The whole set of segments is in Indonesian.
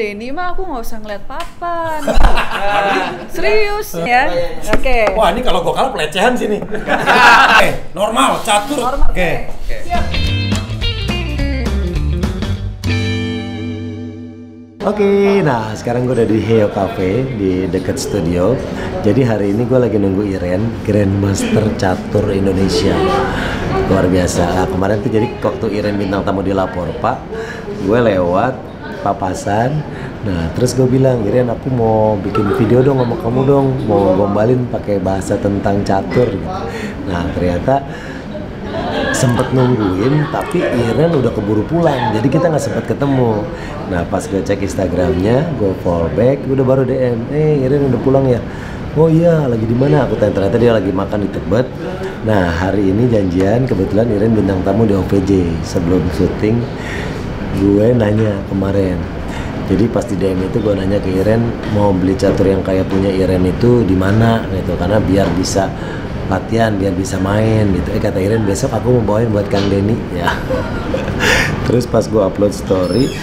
Ini mah aku nggak usah ngeliat papan. Serius ya? Oke. Wah, ini kalau gue kalah pelecehan sini. Normal, catur. Normal. Oke. Siap. Oke, nah sekarang gue udah di Heo Cafe di dekat studio. Jadi hari ini gue lagi nunggu Iren, Grandmaster Catur Indonesia. Luar biasa. Nah, kemarin tuh jadi waktu Iren bintang tamu di Lapor Pak, gue lewat papasan. Nah terus gue bilang, Iren aku mau bikin video dong sama kamu dong, mau gombalin pakai bahasa tentang catur gitu. Nah ternyata sempet nungguin, tapi Iren udah keburu pulang, jadi kita nggak sempet ketemu. Nah pas gue cek Instagramnya, gue follow back, udah baru DM, Iren udah pulang ya? Oh iya, lagi di mana? Aku tanya, ternyata dia lagi makan di Tebet. Nah hari ini janjian, kebetulan Iren bintang tamu di OVJ. Sebelum syuting gue nanya kemarin, jadi pas di DM itu gue nanya ke Iren mau beli catur yang kayak punya Iren itu di mana gitu, karena biar bisa latihan, biar bisa main gitu. Kata Iren besok aku mau bawain buat Kang Denny ya. Terus pas gue upload story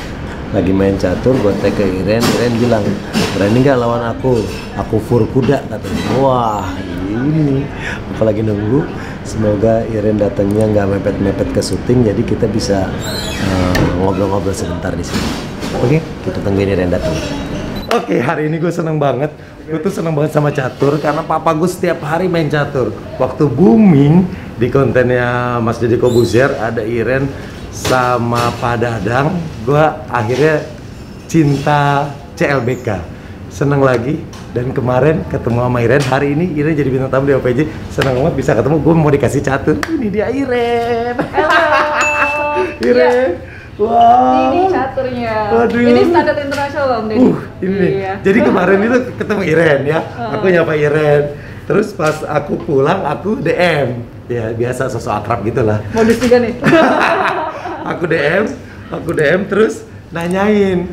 lagi main catur, gue tag ke Iren bilang, berani nggak lawan aku fur kuda katanya. Wah ini aku lagi nunggu, semoga Iren datangnya nggak mepet-mepet ke syuting, jadi kita bisa ngobrol-ngobrol sebentar di sini. Oke, kita tungguin Iren datang. Oke, hari ini gue seneng banget. Gue tuh seneng banget sama catur karena papa gue setiap hari main catur. Waktu booming di kontennya Mas Deddy Corbuzier ada Iren sama Pak Dadang, gue akhirnya cinta CLBK. Seneng lagi, dan kemarin ketemu sama Iren. Hari ini Iren jadi bintang tamu di OVJ. Seneng banget bisa ketemu, gue mau dikasih catur. Ini dia Iren. Halo. Iren. Ya. Wow. Ini caturnya. Waduh. Ini standar internasional Om Denny. Ini. Iya. Jadi kemarin itu ketemu Iren ya. Aku nyapa Iren. Terus pas aku pulang aku DM. Ya biasa sosok akrab gitulah. Modus juga nih. aku DM terus nanyain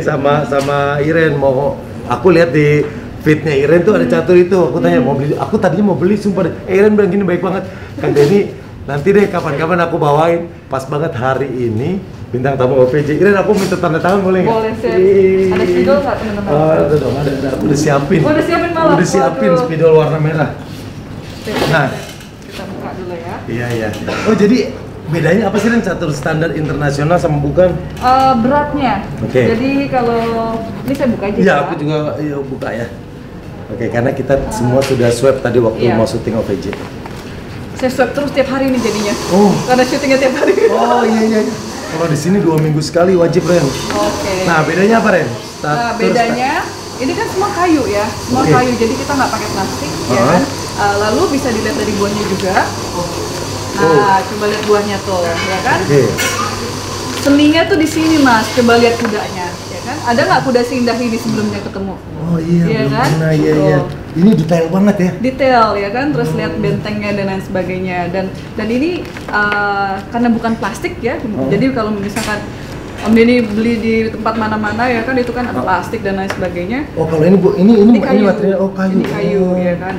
sama Iren, mau aku lihat di feednya Iren tuh ada catur itu. Aku tanya mau beli, aku tadinya mau beli sumpah. Iren bilang gini, baik banget Kang Denny, nanti deh kapan-kapan aku bawain. Pas banget hari ini bintang tamu OVJ. Iren aku minta tanda tangan boleh nggak? Boleh sih. Ada spidol nggak teman-teman? Oh ada dong, ada. Aku udah siapin. Oh, udah siapin malah. Udah siapin spidol warna merah. Nah, kita buka dulu ya. Iya. Oh jadi bedanya apa sih Ren, catur standar internasional sama bukan? Beratnya. Oke. Jadi kalau ini saya buka aja. Iya, ya. aku juga buka ya. Oke, karena kita semua sudah swab tadi waktu Iya. mau syuting OVJ. Saya swab terus tiap hari nih jadinya. Oh. Karena syutingnya tiap hari. Oh iya. Kalau di sini 2 minggu sekali wajib Ren. Oke. Nah bedanya apa Ren? Nah, bedanya ini kan semua kayu ya, semua Oke. kayu. Jadi kita nggak pakai plastik, ya kan? Lalu bisa dilihat dari buahnya juga. Nah, coba lihat buahnya tuh, ya kan? Oke. Seninya tuh di sini Mas. Coba lihat kudanya, ya kan? Ada nggak kuda seindah ini sebelumnya ketemu? Oh iya, Iya belum kan? pernah, iya. Tuh. Ini detail banget ya. Detail ya kan, terus lihat bentengnya dan lain sebagainya, dan ini karena bukan plastik ya, jadi kalau misalkan Om Denny beli di tempat mana-mana ya kan itu kan ada plastik dan lain sebagainya. Oh kalau ini Kayu. material, kayu. Ini kayu ya kan.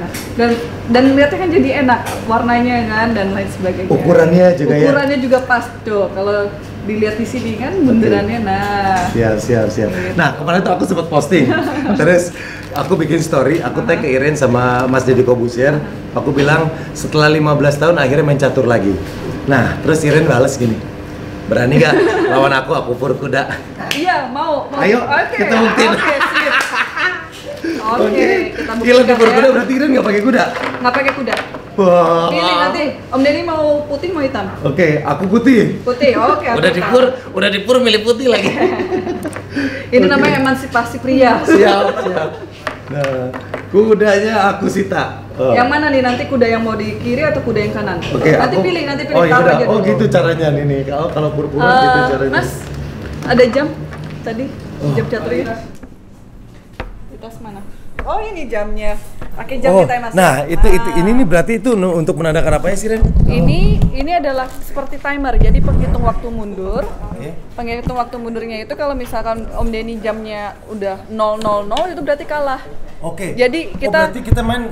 Dan lihatnya kan jadi enak warnanya kan dan lain sebagainya. Ukurannya juga ya. Ukurannya juga pas tuh. Kalau dilihat di sini kan bunderannya nah. Siap. Nah kemarin tuh aku sempat posting, terus aku bikin story, aku tag ke Iren sama Mas Deddy Corbuzier. Aku bilang setelah 15 tahun akhirnya main catur lagi. Nah terus Iren balas gini, berani gak lawan aku fur kuda? Iya mau. Ayo, kita buktiin. Oke, sip. Oke, kita buktikan. Gila di fur ya. kuda berarti Iren gak pakai kuda? Nggak pakai kuda. Wah. Pilih nanti. Om Denny mau putih mau hitam? Oke, aku putih. Putih. Oke. aku hitam. Udah dipur milih putih lagi. Ini namanya emansipasi pria. Siap. Nah, kudanya aku sita. Yang mana nih nanti kuda yang mau di kiri atau kuda yang kanan? Oke, nanti aku pilih Oh taruh iya, aja oh dulu. gitu caranya nih. Kalau pur-puran gitu caranya. Mas, ada jam tadi? Jam caturnya? Di tas mana? Oh ini jamnya. Pakai jam kita ya Mas. Nah ini nih berarti itu untuk menandakan apa ya sih Ren? Ini adalah seperti timer, jadi penghitung waktu mundur. Oke. Penghitung waktu mundurnya itu kalau misalkan Om Denny jamnya udah 000 itu berarti kalah. Oke. Jadi Oh, berarti kita main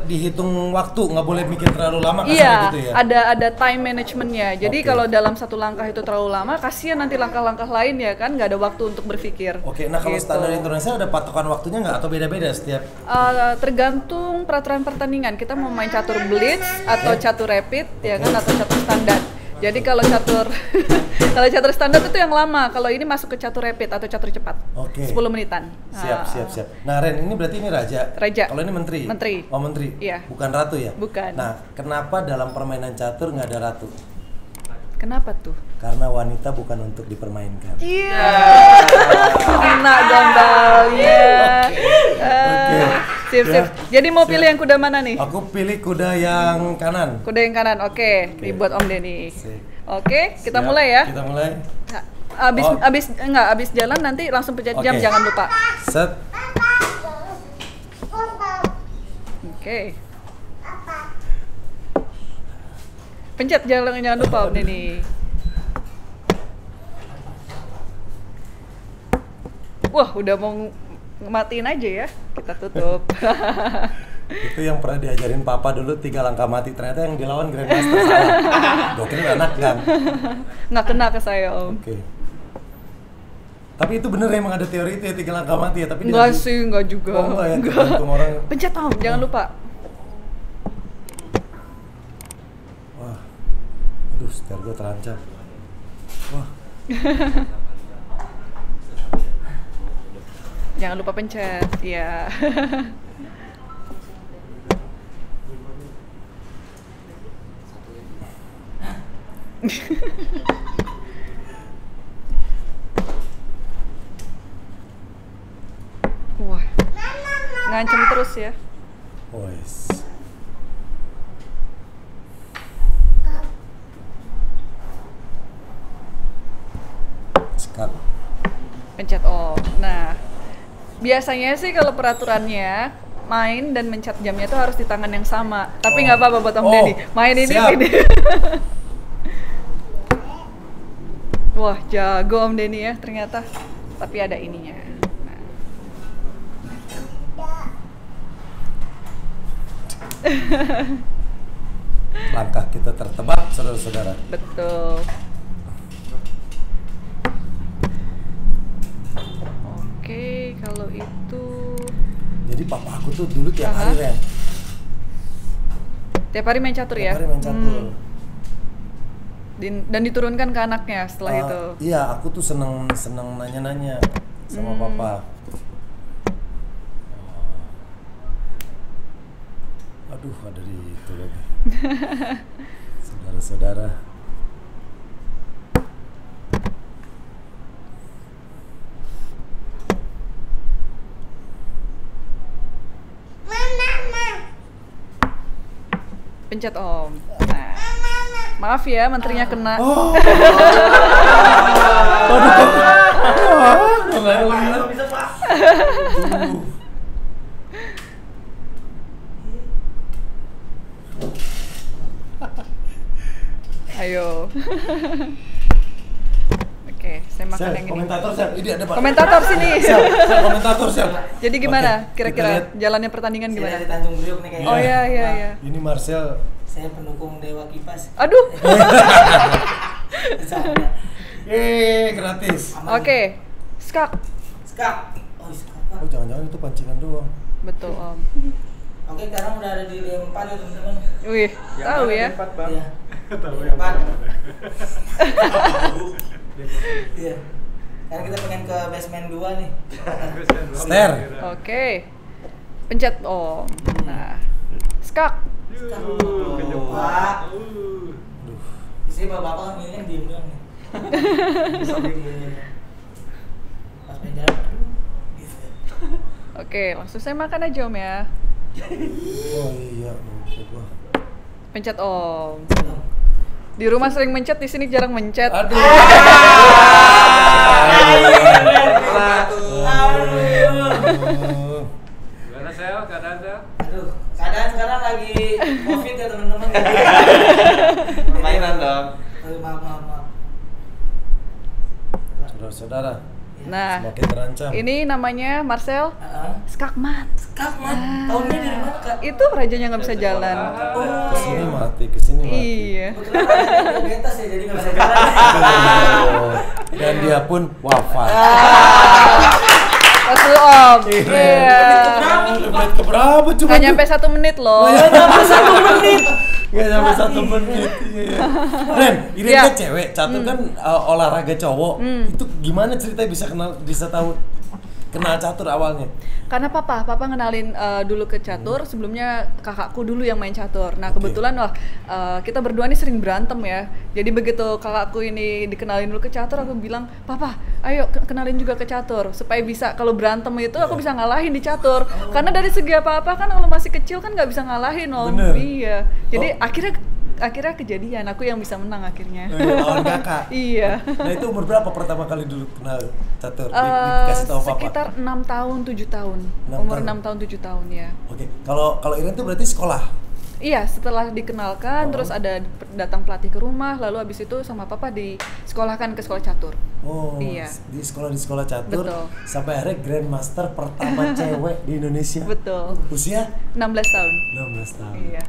dihitung waktu, nggak boleh mikir terlalu lama iya, gitu ya? ada time managementnya. Jadi kalau dalam satu langkah itu terlalu lama, kasihan nanti langkah-langkah lain ya kan, nggak ada waktu untuk berpikir. Oke, nah kalau Gitu. standar Indonesia ada patokan waktunya nggak atau beda-beda setiap? Tergantung peraturan pertandingan. Kita mau main catur blitz atau catur rapid ya kan, atau catur standar. Jadi kalau catur kalau catur standar itu yang lama. Kalau ini masuk ke catur rapid atau catur cepat. Oke. 10 menitan. Siap. Nah, Ren, ini berarti ini raja. Raja. Kalau ini menteri. Menteri. Oh, menteri. Iya. Bukan ratu ya? Bukan. Nah, kenapa dalam permainan catur nggak ada ratu? Kenapa tuh? Karena wanita bukan untuk dipermainkan. Iya. Kena gombal. Iya. Sip. Jadi mau pilih yang kuda mana nih? Aku pilih kuda yang kanan. Kuda yang kanan. Oke. Dibuat Om Denny. Sip. Oke, kita Siap, mulai ya. Kita mulai. Abis jalan nanti langsung pencet jam, Oke. jangan lupa. Set. Oke. Pencet jangan lupa Om Denny. Wah, udah mau matiin aja ya. Kita tutup. Itu yang pernah diajarin papa dulu 3 langkah mati, ternyata yang dilawan Grandmaster salah. Gue kira anak kan. Nggak kena ke saya Om. Oke. Tapi itu bener emang ada teori itu ya 3 langkah mati ya, tapi Enggak sih, enggak juga. Oh enggak ya, tergantung orang. Pencet Om, jangan lupa. Wah. Aduh, setir gue terancam. Wah. Jangan lupa pencet. Iya. Wah. Ngancem terus ya. Wes. Sekat. Pencet on. Nah, biasanya sih kalau peraturannya main dan mencet jamnya itu harus di tangan yang sama. Tapi nggak apa-apa buat Om Denny. Main ini siap. ini. Wah, jago Om Denny ya ternyata. Tapi ada ininya. Nah. Langkah kita tertebak, saudara-saudara. Betul. Oke, kalau itu Jadi papa aku tuh dulu tiap Aha. hari Ren. tiap hari main catur ya. Tiap hari main catur. Dan diturunkan ke anaknya setelah itu. Iya, aku tuh seneng nanya-nanya sama papa. Aduh, ada di itu lagi. Saudara-saudara. Pencet Om. Nah. Maaf ya, menterinya kena. Oh. Ayo. Oke, saya makan yang ini. Komentator siap. Ini ada Pak. Komentator sini. Siap, komentator siap. Jadi gimana? Oke, kita Kira-kira lihat. jalannya pertandingan Saya gimana? dari Tanjung Priok nih kayaknya. Oh iya. Ini Marcel. Saya pendukung Dewa Kipas. Aduh. Bercanda. Gratis. Aman. Oke. Skak. Skak. Oh, skak. Oh, jangan-jangan itu pancingan doang. Betul Om. Oke, sekarang udah ada di D4 ya teman-teman. Wih, tahu ya. Iya. D4. Iya. Karena kita pengen ke basement 2 nih. Ster. Oke. Pencet Om. Nah. Skak. Skak. Wah. Di sini bapak-bapak kan milihnya diem doang nih. Pas main jalan, aduh, gitu. Oke, langsung saya makan aja Om ya. Oh iya, lupa gua. Pencet Om. Di rumah sering mencet, di sini jarang mencet. Aduh. Gimana Sel? Keadaan Sel? Aduh, keadaan sekarang lagi COVID ya teman-teman. Permainan dong. Aduh, maaf. Saudara-saudara, Nah, semakin terancam Macam-macam. Ini namanya Marcel skakmat. Skakmat. Tahunnya dari mana, Kak? Itu rajanya nggak bisa jalan. Kesini mati, kesini mati. Iya. Kebetulan ada diabetes ya, jadi nggak bisa jalan. Dan dia pun wafat. Pas lu Om. Iya. Menit keberapa cuma? Nggak nyampe 1 menit loh. Nggak nyampe 1 menit. Iya. Ren, ini Iya. kan cewek, catur kan olahraga cowok. Itu gimana ceritanya bisa tahu kenal catur awalnya? Karena papa ngenalin dulu ke catur, sebelumnya kakakku dulu yang main catur. Nah kebetulan kita berdua nih sering berantem ya. Jadi begitu kakakku ini dikenalin dulu ke catur, aku bilang, papa ayo kenalin juga ke catur. Supaya bisa, kalau berantem itu aku bisa ngalahin di catur. Karena dari segi apa-apa kan kalau masih kecil kan nggak bisa ngalahin Om. Bener. Iya, jadi akhirnya kejadian, aku yang bisa menang akhirnya. Lawan kakak. Iya. Nah itu umur berapa pertama kali dulu kenal catur? Dikasih tahu papa? Sekitar 6 tahun, 7 tahun. 6 Umur tahun. 6 tahun, 7 tahun ya. Oke, kalau Iren tuh berarti sekolah? Iya, setelah dikenalkan, terus ada datang pelatih ke rumah, lalu abis itu sama papa disekolahkan ke sekolah catur. Oh, Iya. di sekolah catur. Betul. Sampai akhirnya Grandmaster pertama cewek di Indonesia. Betul. Usia 16 tahun. 16 tahun. Iya.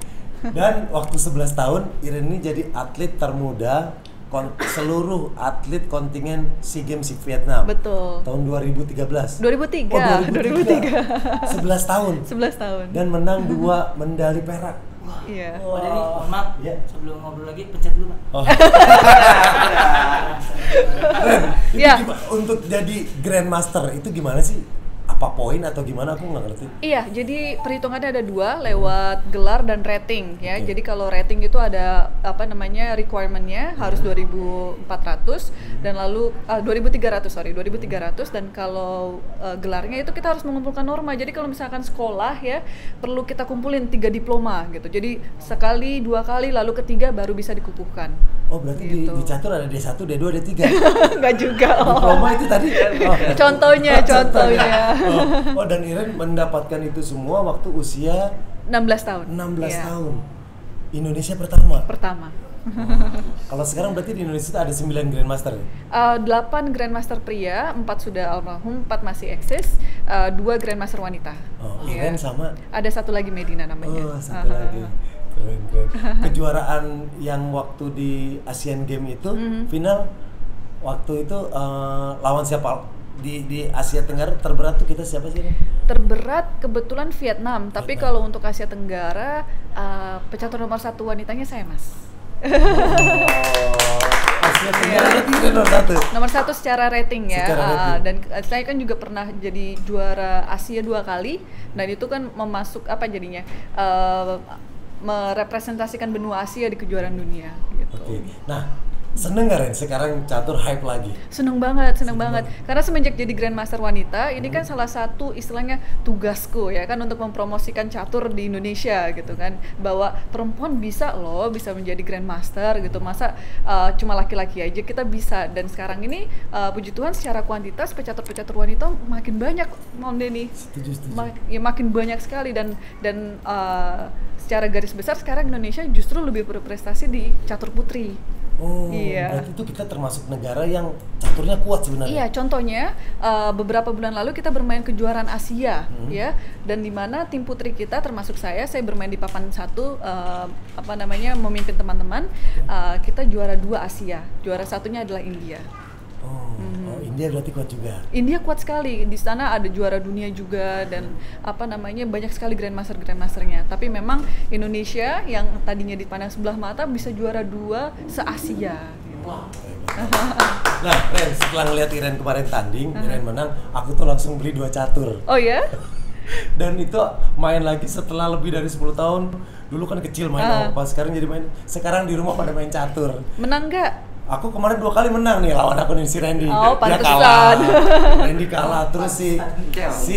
Dan waktu 11 tahun, Iren ini jadi atlet termuda seluruh atlet kontingen SEA Games Vietnam. Betul. Tahun 2013. 2003. Oh, 2003. 11 tahun. 11 tahun. Dan menang 2 medali perak. Iya. Pak Denny, mohon maaf. Iya. Sebelum ngobrol lagi, pencet dulu, Pak. Oh. Ren, itu Iya. untuk jadi Grandmaster itu gimana sih? Apa poin atau gimana? Aku nggak ngerti. Iya, jadi perhitungannya ada 2 lewat gelar dan rating ya. Oke. Jadi kalau rating itu ada requirement-nya harus 2.400 dan lalu 2.300 dan kalau gelarnya itu kita harus mengumpulkan norma. Jadi kalau misalkan sekolah ya perlu kita kumpulin 3 diploma gitu. Jadi sekali, 2 kali lalu ketiga baru bisa dikukuhkan. Oh berarti Gitu. di catur ada D1, D2, D3. Enggak juga. Diploma itu tadi. Oh. Contohnya. Oh dan Iren mendapatkan itu semua waktu usia 16 tahun. 16 Iya. tahun. Indonesia pertama. Kalau sekarang berarti di Indonesia itu ada 9 Grandmaster ya? 8 Grandmaster pria, 4 sudah almarhum, 4 masih eksis, 2 Grandmaster wanita. Oh, Iya. Iren sama. Ada satu lagi Medina namanya. Oh, satu lagi. Keren. Kejuaraan yang waktu di Asian Games itu final waktu itu lawan siapa di Asia Tenggara terberat tuh kita siapa sih? Terberat kebetulan Vietnam, tapi kalau untuk Asia Tenggara pecatur nomor 1 wanitanya saya Mas. Asia Tenggara berarti nomor 1. Nomor 1 secara rating ya. Secara rating. Dan saya kan juga pernah jadi juara Asia 2 kali, dan itu kan jadinya merepresentasikan benua Asia di kejuaraan dunia gitu. Oke. Nah, seneng gak Ren sekarang catur hype lagi? Seneng banget. Karena semenjak jadi Grandmaster wanita, ini kan salah satu istilahnya tugasku ya kan untuk mempromosikan catur di Indonesia gitu kan, bahwa perempuan bisa menjadi Grandmaster gitu. Masa cuma laki-laki aja, kita bisa. Dan sekarang ini puji Tuhan secara kuantitas pecatur-pecatur wanita makin banyak, Om Denny. Setuju. Makin banyak sekali dan secara garis besar sekarang Indonesia justru lebih berprestasi di catur putri. Oh, Iya. berarti itu kita termasuk negara yang caturnya kuat sebenarnya. Iya, contohnya beberapa bulan lalu kita bermain kejuaraan Asia ya, dan di mana tim putri kita termasuk saya bermain di papan 1 memimpin teman-teman, kita juara 2 Asia. Juara satunya adalah India. Oh, India berarti kuat juga. India kuat sekali, di sana ada juara dunia juga dan banyak sekali grandmasternya. Tapi memang Indonesia yang tadinya dipandang sebelah mata bisa juara 2 se-Asia. Gitu. Nah, Ren, setelah ngeliat Iren kemarin tanding, Iren menang, aku tuh langsung beli 2 catur. Oh ya? Dan itu main lagi setelah lebih dari 10 tahun. Dulu kan kecil main opa, sekarang jadi main. Sekarang di rumah pada main catur. Menang nggak? Aku kemarin 2 kali menang nih lawan aku nih si Randy. Oh, Dia pantesan. kalah. Randy kalah, terus si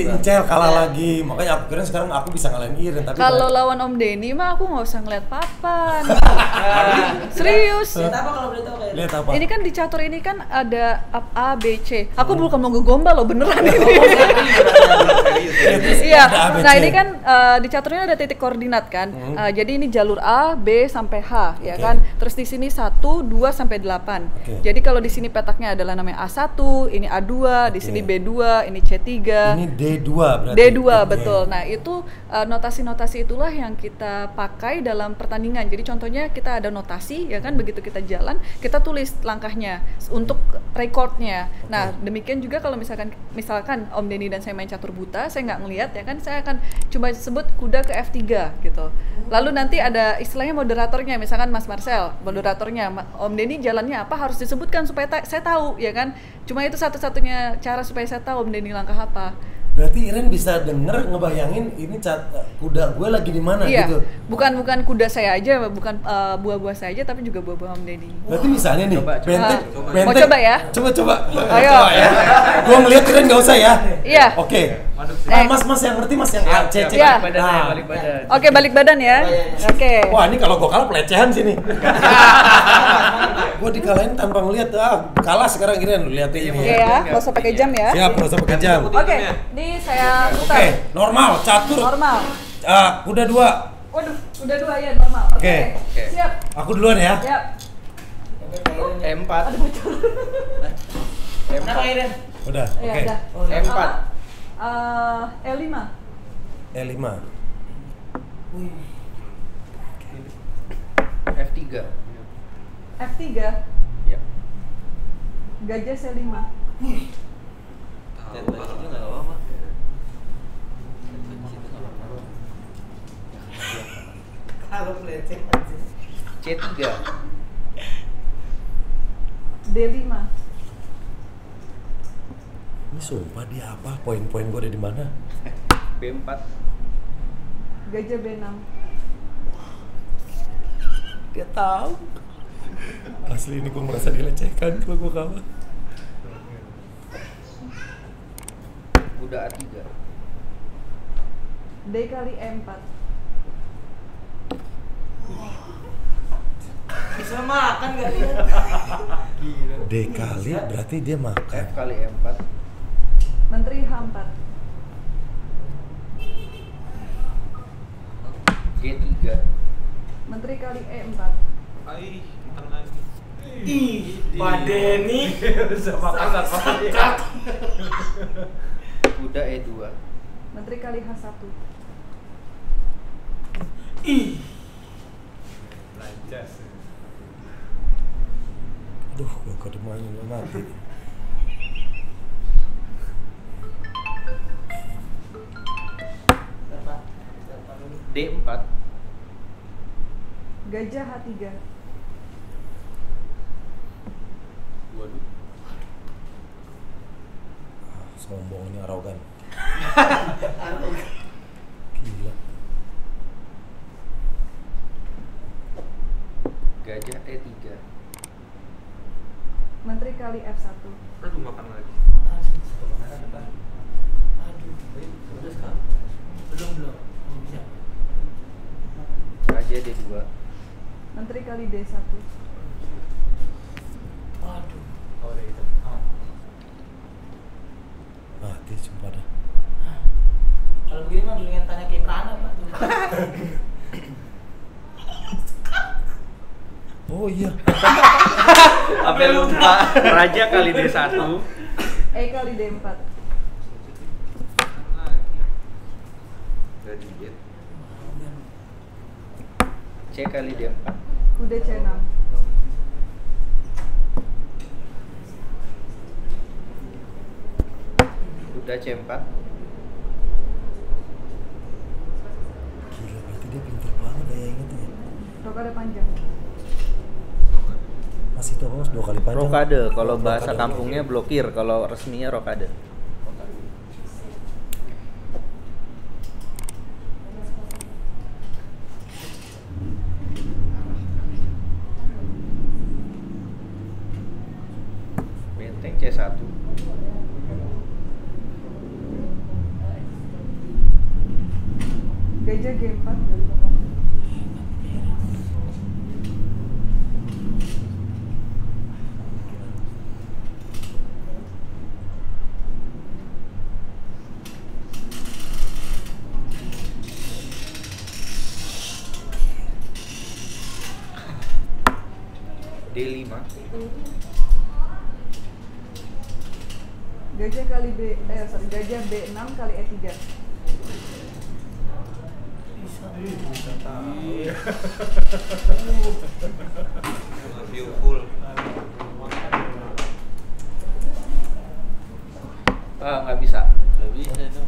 Incel kalah lagi. Makanya aku kira sekarang aku bisa ngalahin Iren, tapi Kalau lawan Om Denny mah aku nggak usah ngeliat papan. Serius. Lihat apa kalau boleh tahu, Kak? lihat apa? Ini kan di catur ini kan ada A, B, C. Aku bukan mau ngegombal loh, beneran ini. Iya. Ada ABC. Nah ini kan di caturnya ada titik koordinat kan. Jadi ini jalur A, B sampai H ya Oke. kan. Terus di sini 1, 2 sampai 8. 8. Oke. Jadi kalau di sini petaknya adalah namanya A1, ini A2, di sini B2, ini C3. Ini D2 berarti. D2 Oke. betul. Nah, itu notasi-notasi itulah yang kita pakai dalam pertandingan. Jadi contohnya kita ada notasi ya kan, begitu kita jalan, kita tulis langkahnya untuk recordnya. Nah, demikian juga kalau misalkan Om Denny dan saya main catur buta, saya nggak ngelihat ya kan, saya akan cuma sebut kuda ke F3 gitu. Lalu nanti ada istilahnya moderatornya, misalkan Mas Marcel, moderatornya, Om Denny jalannya apa harus disebutkan supaya saya tahu ya kan. Cuma itu satu-satunya cara supaya saya tahu Om Denny langkah apa. Berarti Iren bisa denger, ngebayangin ini kuda gue lagi di mana Iya, gitu. bukan kuda saya aja, bukan buah-buah saya aja, tapi juga buah-buah Om Denny. Berarti misalnya nih, Coba. benteng. Mau coba ya? Coba. Ayo. Ya. Gue ngeliat Iren nggak usah ya. Iya. Oke. Eh. Mas yang ngerti mas yang A, C, C. Iya. Balik badan. Oke, balik badan ya. Oke. Wah ini kalau gue kalah pelecehan sini. Gue dikalahin tanpa ngeliat, kalah sekarang Iren, lu lihat ini. Oke ya, nggak usah pakai jam ya. Siap, nggak usah pakai jam. Oke, ini saya Oke, putar. normal, catur. Normal. Kuda 2. Waduh, udah 2 ya normal. Oke. Siap. Aku duluan ya. Siap. E4. Kenapa Iren? Udah, Iya, oke. udah. E4. E5. E5. F3. F3. Ya. Gajah C5. Kalau pelecehan. C3. D5. Ini sumpah dia apa? Poin-poin gue ada di mana? B4. Gajah B6. Dia tahu. Asli ini gue merasa dilecehkan kalau gue kalah. Kuda A3. D kali E4. Bisa makan nggak dia? D kali berarti dia makan. F kali E4. Menteri H4. G3. Menteri kali E4. Ih, Pak Denny. Kuda E2. Menteri kali H1. Ih. Aduh, gue kedemuannya udah mati. D4. Gajah H3. Waduh. Sombong ini arogan. Gila. Gajah E3. Menteri kali F1. Aduh, makan lagi. Aduh, terus kan? Belum. Bisa. Raja D2. Menteri kali D1. Aduh. Mati sumpah dah. Kalau begini mah mendingan tanya ke Prana, Pak. Oh iya. Apa lupa? Raja kali D1. E kali D4. C kali D4. Kuda C6. Kuda C4. Gila berarti dia pintar banget ya inget ya. Rokade panjang. Masih itu apa mas? 2 kali panjang. Rokade, kalau Oh, bahasa rokade. kampungnya blokir, kalau resminya rokade. Benteng C1. Gajah G4. D5. Gajah kali gajah B6 kali E3. Full. Nggak bisa. Nggak bisa itu.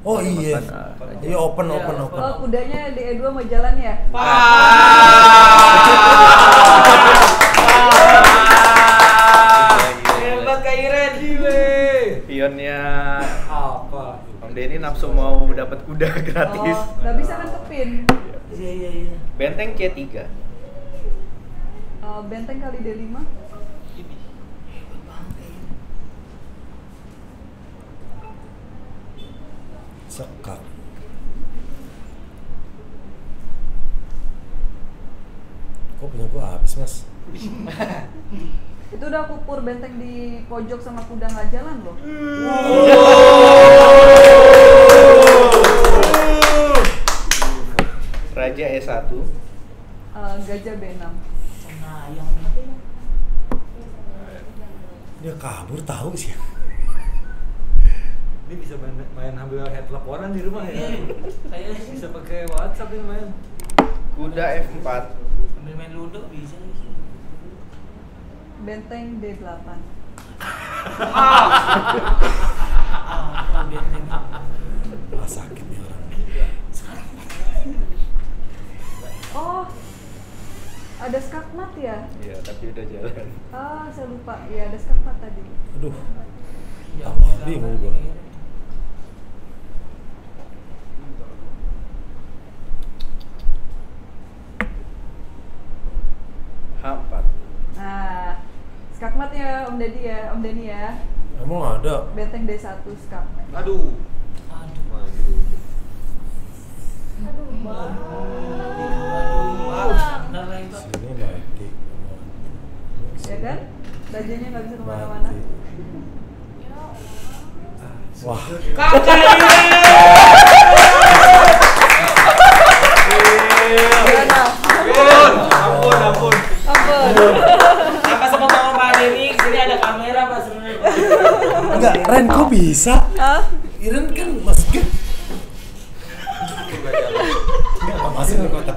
Oh iya. Iya open. Oh, kudanya di E2 mau jalan ya? Hebat Kak Iren. Pionnya Apa? Om Denny nafsu mau dapat kuda gratis. Oh, nggak bisa kan kepin. Iya. Benteng C3. Benteng kali D5. Sekak. Kok punya gua habis, Mas? Itu udah kupur benteng di pojok sama kuda nggak jalan loh. Raja E1. Gajah B6. Nah, yang Dia kabur tahu sih. Ini bisa main ambil head teleponan di rumah ya. kayaknya Bisa pakai WhatsApp ini main. Kuda F4. sambil main ludo bisa. Benteng D8. Benteng. Sakit nih orang. Oh, ada skakmat ya? Iya, tapi udah jalan. Saya lupa. Iya, ada skakmat tadi. Aduh, Ya, bingung gua. H4. Nah, skakmat ya Om Deddy ya, Om Denny ya. Emang ada? Benteng D1 skak. Aduh. Benar lah itu. Sini mati. Ya kan? Rajanya nggak bisa kemana-mana. Mati. Wah, Gimana? Ampun. Ampun. Apa sama Pak Denny? Sini ada kamera Pak sebenarnya. enggak, Ren kok bisa? Hah? Iren kan masuk. Enggak, masih di kotak.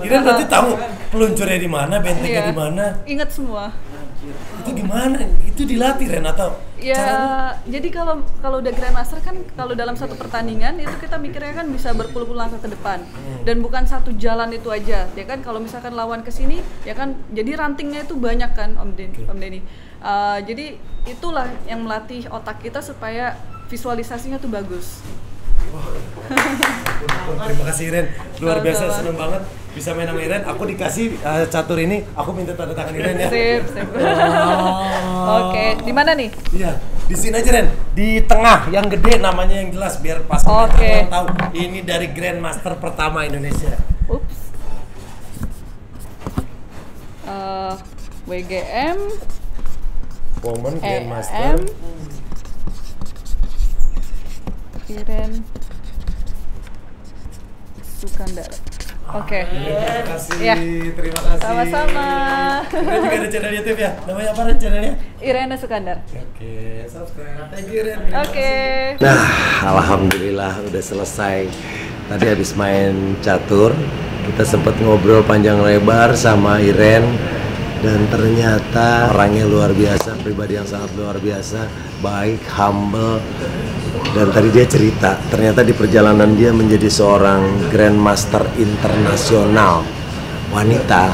Iren berarti tahu peluncurnya di mana, bentengnya Iya. di mana. Ingat semua. Itu gimana? Itu dilatih Ren atau Ya, caranya? jadi kalau udah Grandmaster kan kalau dalam satu pertandingan itu kita mikirnya kan bisa berpuluh-puluh langkah ke depan dan bukan satu jalan itu aja, ya kan? Kalau misalkan lawan ke sini, ya kan? Jadi rantingnya itu banyak kan, Om Denny. Jadi itulah yang melatih otak kita supaya visualisasinya tuh bagus. Terima kasih Iren, luar biasa, Sama-sama. seneng banget bisa main sama Iren. Aku dikasih catur ini, aku minta tanda tangan Iren ya. Sip. Oke, di mana nih? Iya, di sini aja Ren, di tengah yang gede namanya yang jelas biar pas Oke. orang tahu ini dari Grandmaster pertama Indonesia. Ups. WGM, Women Grandmaster. Iren Sukandar. Oke. Terima kasih, Iya. terima kasih. Sama-sama. Kita juga ada channel YouTube ya. Namanya apa Ren channelnya? Irena Sukandar. Oke, subscribe. Thank you Ren. Oke. Nah, alhamdulillah udah selesai. Tadi habis main catur, kita sempat ngobrol panjang lebar sama Iren dan ternyata orangnya luar biasa, pribadi yang sangat luar biasa, baik, humble. Dan tadi dia cerita, ternyata di perjalanan dia menjadi seorang Grandmaster internasional wanita.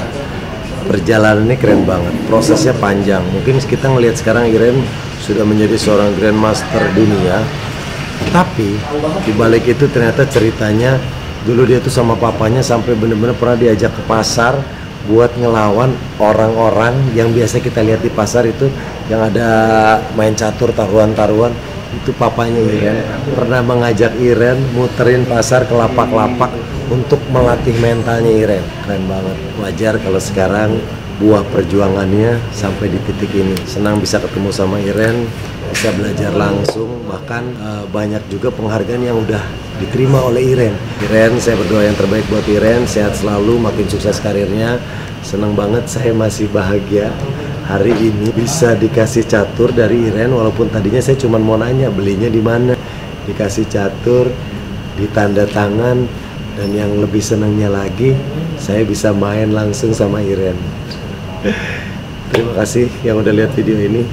Perjalanannya keren banget, prosesnya panjang. Mungkin kita ngelihat sekarang Iren sudah menjadi seorang Grandmaster dunia. Tapi di balik itu ternyata ceritanya dulu dia tuh sama papanya sampai bener-bener pernah diajak ke pasar buat ngelawan orang-orang yang biasa kita lihat di pasar itu yang ada main catur, taruhan-taruhan. Itu papanya Iren pernah mengajak Iren muterin pasar ke lapak-lapak untuk melatih mentalnya Iren. Keren banget. Wajar kalau sekarang buah perjuangannya sampai di titik ini. Senang bisa ketemu sama Iren. bisa belajar langsung, bahkan banyak juga penghargaan yang udah diterima oleh Iren. Iren, saya berdoa yang terbaik buat Iren, sehat selalu, makin sukses karirnya. Senang banget, saya masih bahagia hari ini bisa dikasih catur dari Iren, walaupun tadinya saya cuma mau nanya belinya di mana. Dikasih catur, ditanda tangan, dan yang lebih senangnya lagi, saya bisa main langsung sama Iren. Terima kasih yang udah lihat video ini.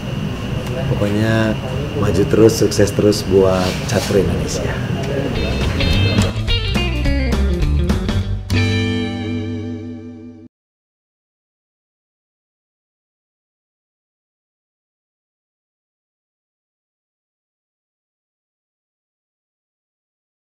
Pokoknya maju terus, sukses terus buat catur Indonesia.